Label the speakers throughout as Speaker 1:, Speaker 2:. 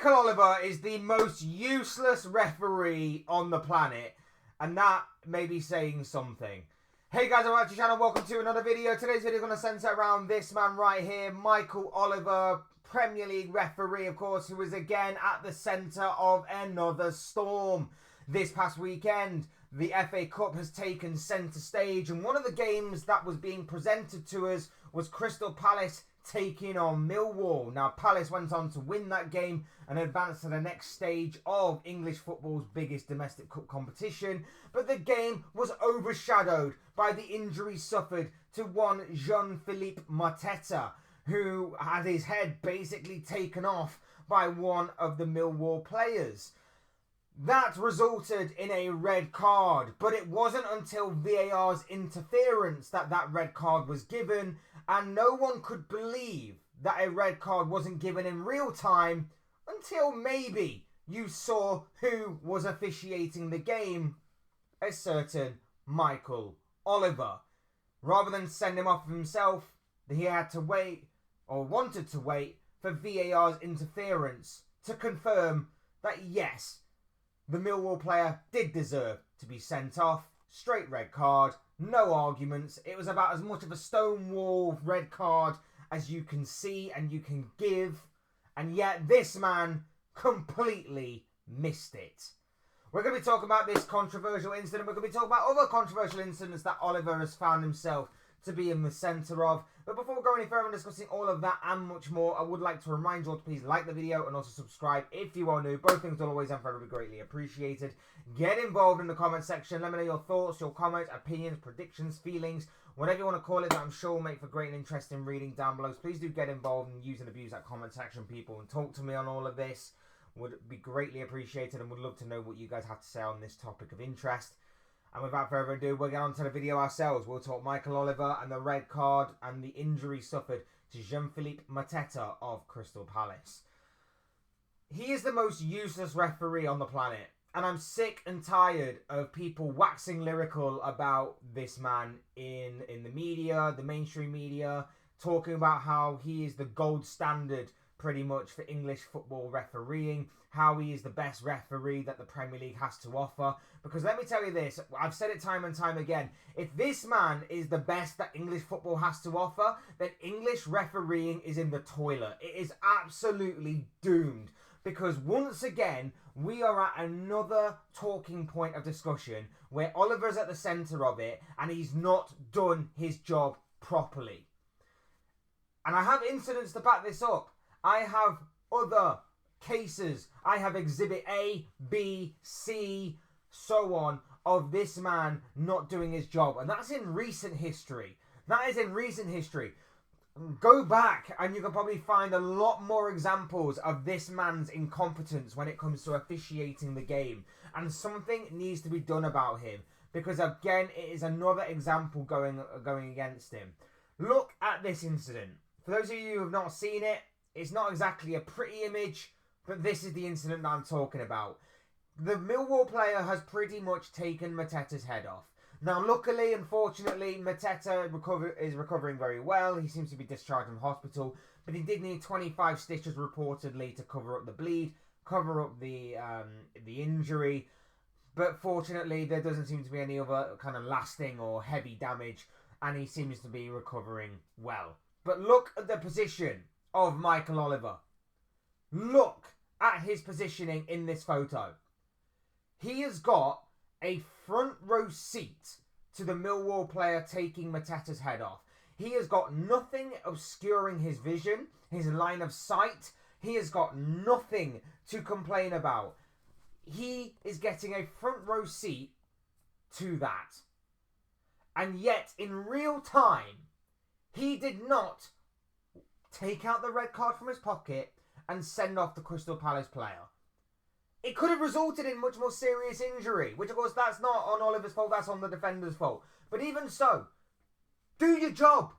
Speaker 1: Michael Oliver is the most useless referee on the planet, and that may be saying something. Hey guys, welcome to the channel, welcome to another video. Today's video is going to centre around this man right here, Michael Oliver, Premier League referee, of course, who is again at the centre of another storm. This past weekend, the FA Cup has taken centre stage, and one of the games that was being presented to us was Crystal Palace taking on Millwall. Now, Palace went on to win that game and advance to the next stage of English football's biggest domestic cup competition, but the game was overshadowed by the injury suffered to one Jean-Philippe Mateta, who had his head basically taken off by one of the Millwall players. That resulted in a red card, but it wasn't until VAR's interference that that red card was given, and no one could believe that a red card wasn't given in real time until maybe you saw who was officiating the game, a certain Michael Oliver. Rather than send him off himself, he had to wait, or wanted to wait, for VAR's interference to confirm that yes, the Millwall player did deserve to be sent off. Straight red card, no arguments. It was about as much of a stonewall red card as you can see and you can give. And yet this man completely missed it. We're going to be talking about this controversial incident. We're going to be talking about other controversial incidents that Oliver has found himself to be in the centre of. But before we go any further and discussing all of that and much more, I would like to remind you all to please like the video and also subscribe if you are new. Both things will always and forever be greatly appreciated. Get involved in the comment section. Let me know your thoughts, your comments, opinions, predictions, feelings, whatever you want to call it, that I'm sure will make for great and interesting reading down below. So please do get involved and use and abuse that comment section, people, and talk to me on all of this. Would be greatly appreciated and would love to know what you guys have to say on this topic of interest. And without further ado, we'll get on to the video ourselves. We'll talk Michael Oliver and the red card and the injury suffered to Jean-Philippe Mateta of Crystal Palace. He is the most useless referee on the planet. And I'm sick and tired of people waxing lyrical about this man in the media, the mainstream media, talking about how he is the gold standard pretty much for English football refereeing, how he is the best referee that the Premier League has to offer. Because let me tell you this, I've said it time and time again, if this man is the best that English football has to offer, then English refereeing is in the toilet. It is absolutely doomed. Because once again, we are at another talking point of discussion where Oliver's at the centre of it and he's not done his job properly. And I have incidents to back this up. I have other cases. I have Exhibit A, B, C, so on, of this man not doing his job. And that's in recent history. That is in recent history. Go back and you can probably find a lot more examples of this man's incompetence when it comes to officiating the game. And something needs to be done about him. Because again, it is another example going against him. Look at this incident. For those of you who have not seen it, it's not exactly a pretty image, but this is the incident that I'm talking about. The Millwall player has pretty much taken Mateta's head off. Now, luckily, unfortunately, Mateta is recovering very well. He seems to be discharged from hospital, but he did need 25 stitches reportedly to cover up the bleed, cover up the injury. But fortunately, there doesn't seem to be any other kind of lasting or heavy damage, and he seems to be recovering well. But look at the position of Michael Oliver. Look at his positioning in this photo. He has got a front row seat to the Millwall player taking Mateta's head off. He has got nothing obscuring his vision, his line of sight. He has got nothing to complain about. He is getting a front row seat to that. And yet, in real time, he did not take out the red card from his pocket and send off the Crystal Palace player. It could have resulted in much more serious injury, which of course that's not on Oliver's fault, that's on the defender's fault. But even so, do your job.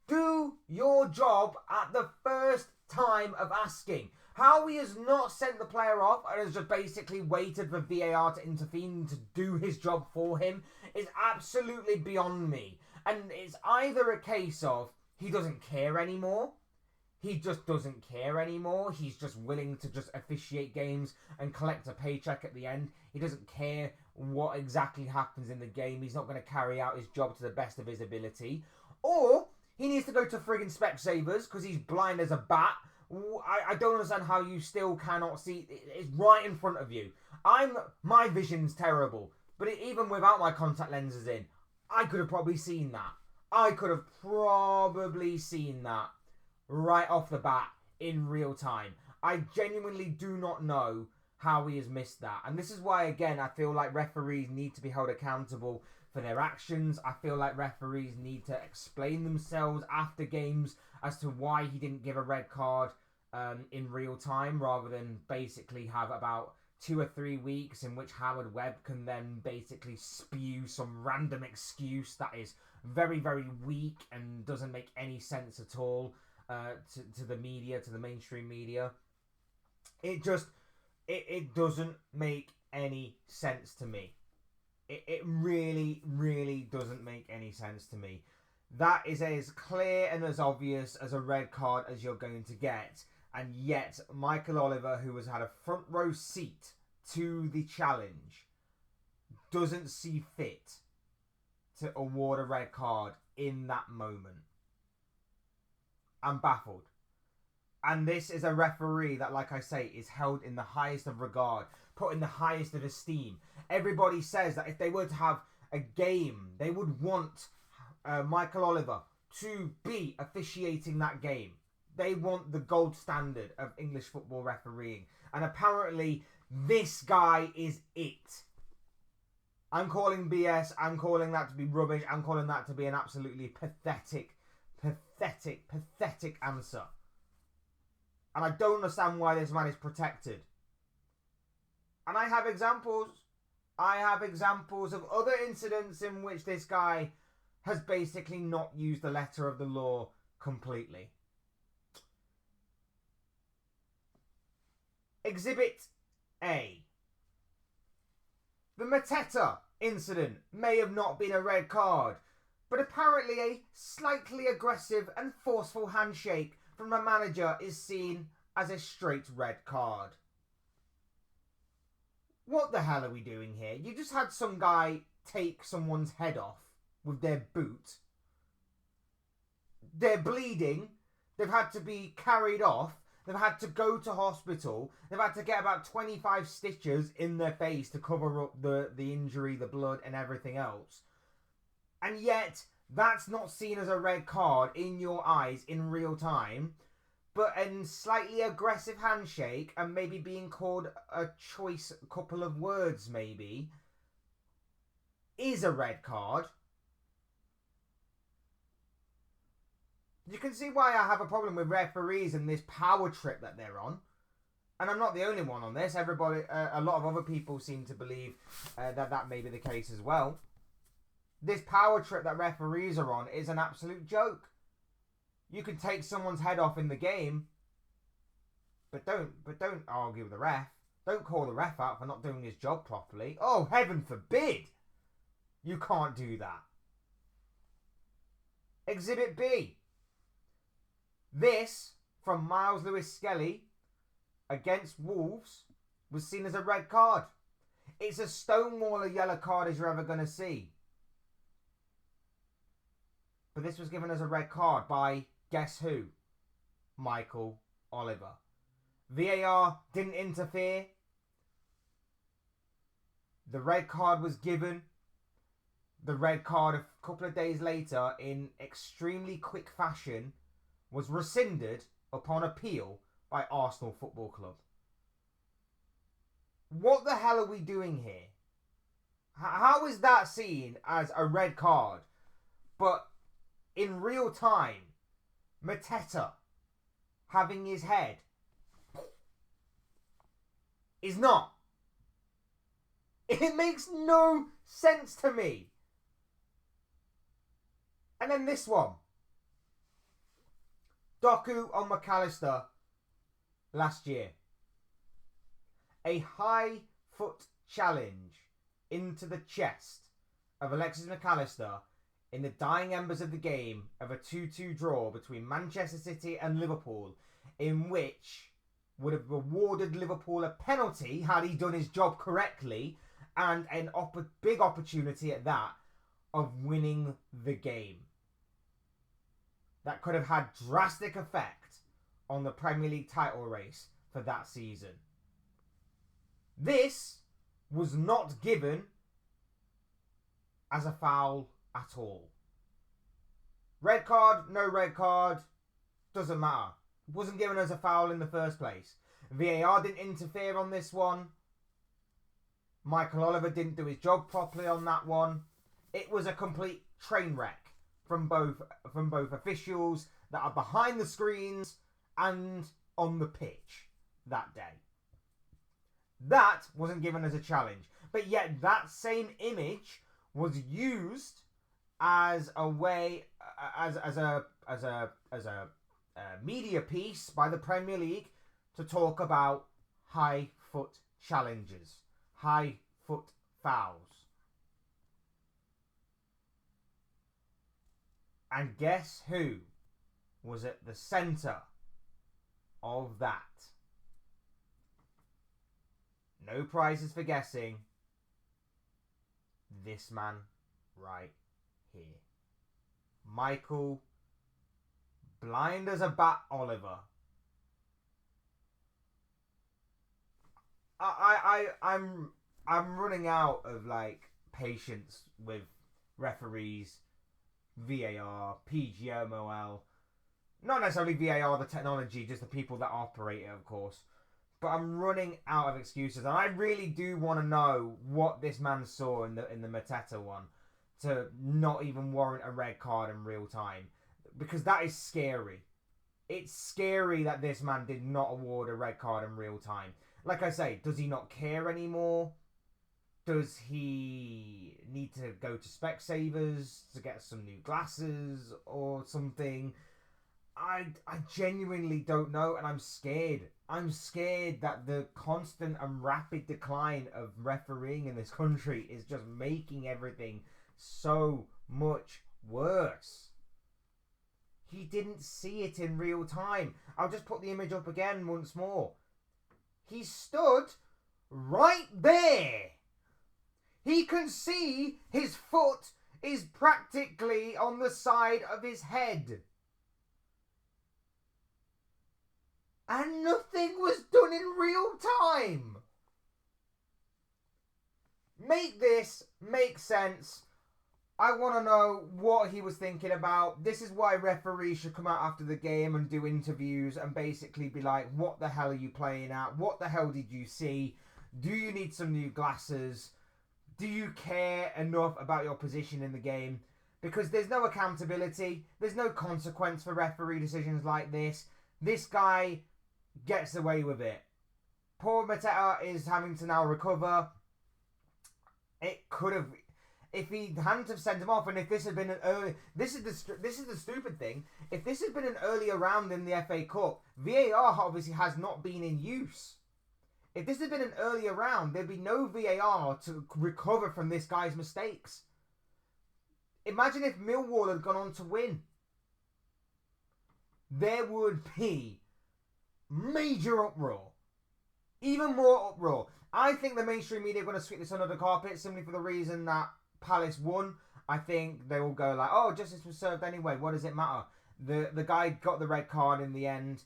Speaker 1: Do your job at the first time of asking. How he has not sent the player off and has just basically waited for VAR to intervene to do his job for him is absolutely beyond me. And it's either a case of he doesn't care anymore, he just doesn't care anymore. He's just willing to just officiate games and collect a paycheck at the end. He doesn't care what exactly happens in the game. He's not going to carry out his job to the best of his ability. Or he needs to go to friggin' Specsavers because he's blind as a bat. I don't understand how you still cannot see. It's right in front of you. My vision's terrible. But even without my contact lenses in, I could have probably seen that. I could have probably seen that right off the bat in real time. I genuinely do not know how he has missed that. And this is why, again, I feel like referees need to be held accountable for their actions. I feel like referees need to explain themselves after games as to why he didn't give a red card in real time, rather than basically have about 2 or 3 weeks in which Howard Webb can then basically spew some random excuse that is very, very weak and doesn't make any sense at all to the media, to the mainstream media. It doesn't make any sense to me. It really, really doesn't make any sense to me. That is as clear and as obvious as a red card as you're going to get. And yet, Michael Oliver, who has had a front row seat to the challenge, doesn't see fit to award a red card in that moment. I'm baffled. And this is a referee that, like I say, is held in the highest of regard, put in the highest of esteem. Everybody says that if they were to have a game, they would want Michael Oliver to be officiating that game. They want the gold standard of English football refereeing. And apparently, this guy is it. I'm calling BS. I'm calling that to be rubbish. I'm calling that to be an absolutely pathetic answer. And I don't understand why this man is protected. And I have examples. I have examples of other incidents in which this guy has basically not used the letter of the law completely. Exhibit A. The Mateta incident may have not been a red card, but apparently a slightly aggressive and forceful handshake from the manager is seen as a straight red card. What the hell are we doing here? You just had some guy take someone's head off with their boot. They're bleeding. They've had to be carried off. They've had to go to hospital. They've had to get about 25 stitches in their face to cover up the injury, the blood, and everything else. And yet, that's not seen as a red card in your eyes in real time. But a slightly aggressive handshake and maybe being called a choice couple of words maybe is a red card. You can see why I have a problem with referees and this power trip that they're on. And I'm not the only one on this. Everybody, a lot of other people seem to believe that may be the case as well. This power trip that referees are on is an absolute joke. You can take someone's head off in the game, but don't argue with the ref. Don't call the ref out for not doing his job properly. Oh, heaven forbid! You can't do that. Exhibit B. This, from Miles Lewis-Skelly against Wolves, was seen as a red card. It's a stonewaller yellow card as you're ever going to see. But this was given as a red card by, guess who? Michael Oliver. VAR didn't interfere. The red card was given. The red card a couple of days later, in extremely quick fashion, was rescinded upon appeal by Arsenal Football Club. What the hell are we doing here? How is that seen as a red card? But in real time, Mateta having his head is not. It makes no sense to me. And then this one. Doku on McAllister last year. A high foot challenge into the chest of Alexis McAllister in the dying embers of the game of a 2-2 draw between Manchester City and Liverpool, in which would have awarded Liverpool a penalty had he done his job correctly, and a big opportunity at that of winning the game. That could have had drastic effect on the Premier League title race for that season. This was not given as a foul at all. Red card, no red card, doesn't matter. It wasn't given as a foul in the first place. VAR didn't interfere on this one. Michael Oliver didn't do his job properly on that one. It was a complete train wreck from both officials that are behind the screens and on the pitch that day. That wasn't given as a challenge, but yet that same image was used as a way, as a media piece by the Premier League to talk about high foot challenges, high foot fouls. And guess who was at the centre of that? No prizes for guessing. This man right here. Michael, blind as a bat, Oliver. I'm running out of patience with referees, VAR, PGMOL. Not necessarily VAR, the technology, just the people that operate it, of course. But I'm running out of excuses, and I really do want to know what this man saw in the Mateta one to not even warrant a red card in real time, because that is scary. It's scary that this man did not award a red card in real time. Like I say, does he not care anymore? Does he need to go to Specsavers to get some new glasses or something? I genuinely don't know, and I'm scared. I'm scared that the constant and rapid decline of refereeing in this country is just making everything so much worse. He didn't see it in real time. I'll just put the image up again once more. He stood right there. He can see his foot is practically on the side of his head. And nothing was done in real time. Make this make sense. I want to know what he was thinking about. This is why referees should come out after the game and do interviews and basically be like, what the hell are you playing at? What the hell did you see? Do you need some new glasses? Do you care enough about your position in the game? Because there's no accountability. There's no consequence for referee decisions like this. This guy gets away with it. Poor Mateta is having to now recover. It could have, if he hadn't have sent him off, and if this had been an early, this is the stupid thing. If this had been an earlier round in the FA Cup, VAR obviously has not been in use. If this had been an earlier round, there'd be no VAR to recover from this guy's mistakes. Imagine if Millwall had gone on to win. There would be major uproar. Even more uproar. I think the mainstream media are going to sweep this under the carpet simply for the reason that Palace won. I think they will go like, oh, justice was served anyway. What does it matter? The guy got the red card in the end.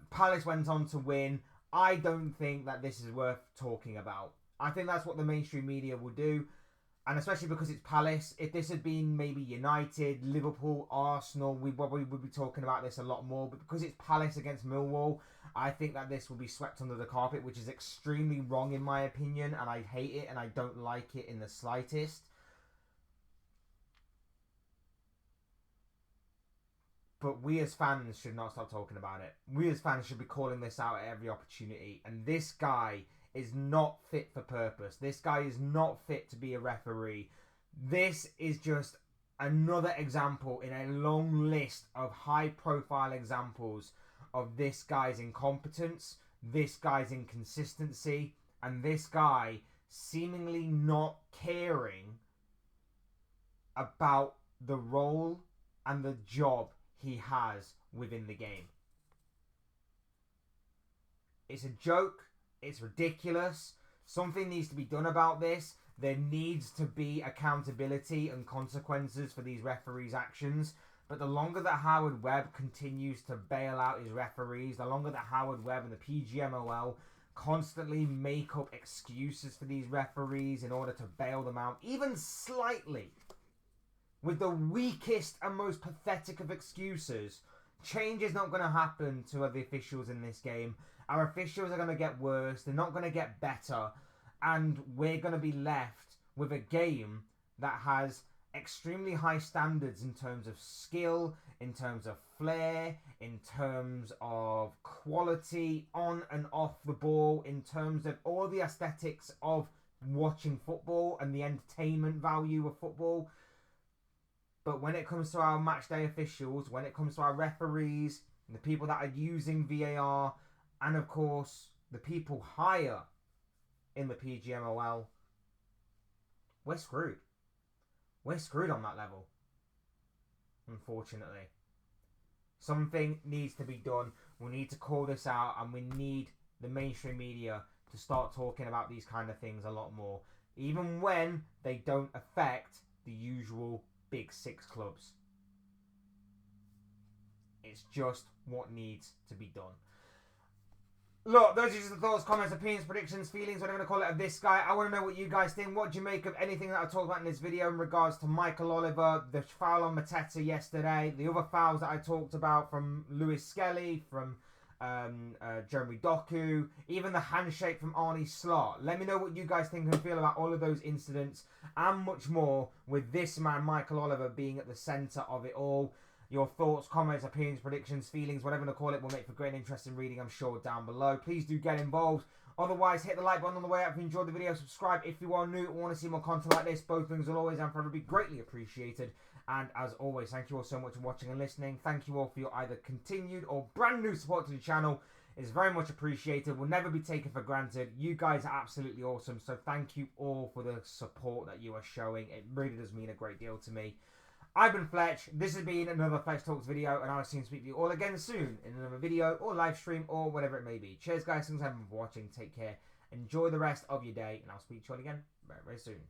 Speaker 1: Palace went on to win. I don't think that this is worth talking about. I think that's what the mainstream media will do. And especially because it's Palace. If this had been maybe United, Liverpool, Arsenal, we probably would be talking about this a lot more. But because it's Palace against Millwall, I think that this will be swept under the carpet, which is extremely wrong in my opinion. And I hate it and I don't like it in the slightest. But we as fans should not stop talking about it. We as fans should be calling this out at every opportunity. And this guy is not fit for purpose. This guy is not fit to be a referee. This is just another example in a long list of high-profile examples of this guy's incompetence, this guy's inconsistency, and this guy seemingly not caring about the role and the job he has within the game. It's a joke. It's ridiculous. Something needs to be done about this. There needs to be accountability and consequences for these referees' actions. But the longer that Howard Webb continues to bail out his referees, the longer that Howard Webb and the PGMOL constantly make up excuses for these referees in order to bail them out, even slightly, with the weakest and most pathetic of excuses, change is not going to happen to the officials in this game. Our officials are going to get worse. They're not going to get better. And we're going to be left with a game that has extremely high standards in terms of skill, in terms of flair, in terms of quality on and off the ball, in terms of all the aesthetics of watching football and the entertainment value of football. But when it comes to our matchday officials, when it comes to our referees, the people that are using VAR, and of course the people higher in the PGMOL, we're screwed. We're screwed on that level, unfortunately. Something needs to be done. We need to call this out, and we need the mainstream media to start talking about these kind of things a lot more, even when they don't affect the usual Big Six clubs. It's just what needs to be done. Look, those are just the thoughts, comments, opinions, predictions, feelings, whatever you want to call it, of this guy. I want to know what you guys think. What do you make of anything that I talked about in this video in regards to Michael Oliver, the foul on Mateta yesterday, the other fouls that I talked about from Lewis Skelly, from Jeremy Doku, even the handshake from Arnie Slot. Let me know what you guys think and feel about all of those incidents and much more, with this man, Michael Oliver, being at the centre of it all. Your thoughts, comments, opinions, predictions, feelings, whatever you want to call it, will make for great and interesting reading, I'm sure, down below. Please do get involved. Otherwise, hit the like button on the way out if you enjoyed the video. Subscribe if you are new or want to see more content like this. Both things will always and forever be greatly appreciated. And as always, thank you all so much for watching and listening. Thank you all for your either continued or brand new support to the channel. It's very much appreciated. Will never be taken for granted. You guys are absolutely awesome. So thank you all for the support that you are showing. It really does mean a great deal to me. I've been Fletch. This has been another Fletch Talks video, and I'll soon speak to you all again soon in another video or live stream or whatever it may be. Cheers, guys. Thanks for watching. Take care. Enjoy the rest of your day, and I'll speak to you all again very, very soon.